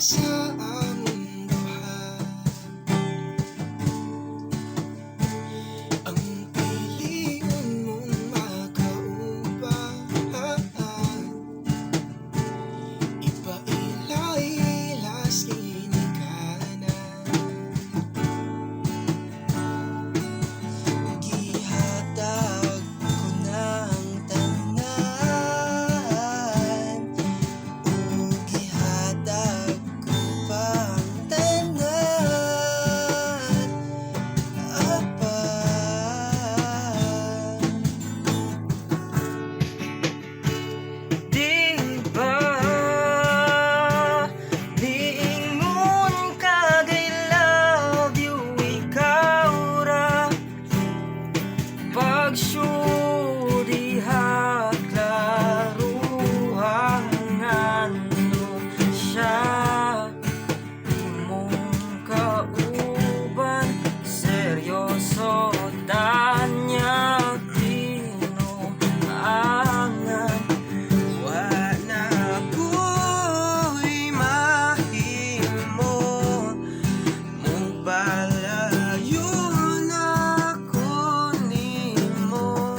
sa among duha. Ang piliun mong makauban, ipaila-ilas ginikanan. Gihatag ko ng tanan, ug gihatag ko pang tanan, apa. Di ba niingon kag I love you, ikaw ra pagsyudiha klaruhang ngano siya imong kauban, seryoso tanyag tinuangan. Wala ko'y mahimo, mubalayo na ko nimo.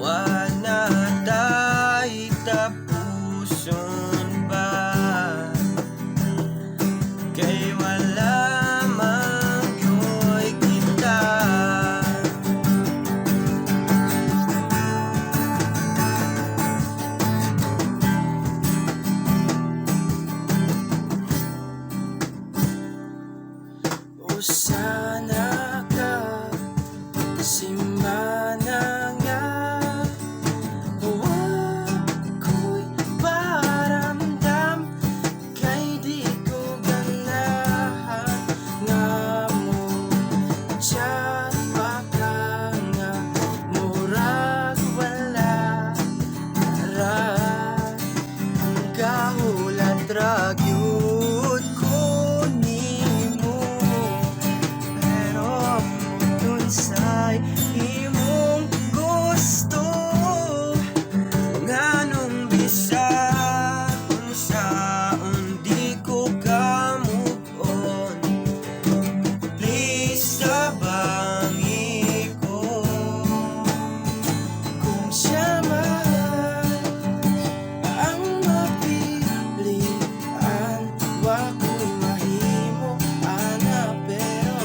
Wala tayo tapuson pa, kay wala magyoy kita. Usana ka simana nga, wa ko'y paramdam, kay di ko ganahan nga mo chat pa ka nga, murag wala ra kahulat ra gyud ko nimo. Pero dun sa'y imong gusto, nganong bisahon saon di ko ka move on. Please tabangi ko, kung siya man ang mapilian, wa ko'y mahimo ana, pero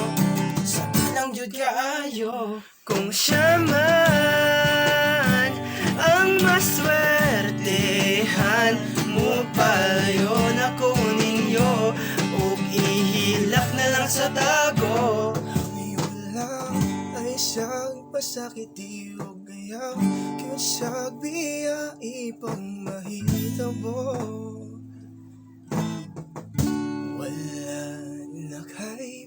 sakit lang jud kaayo. Kung siya man ang maswertehan, mupayon ako ninyo, ug ihilak na lang sa tago. Ngayon lang ay siyang pasakiti ug gayaw, kaya siyang biya ipang mahitabo. Wala na kay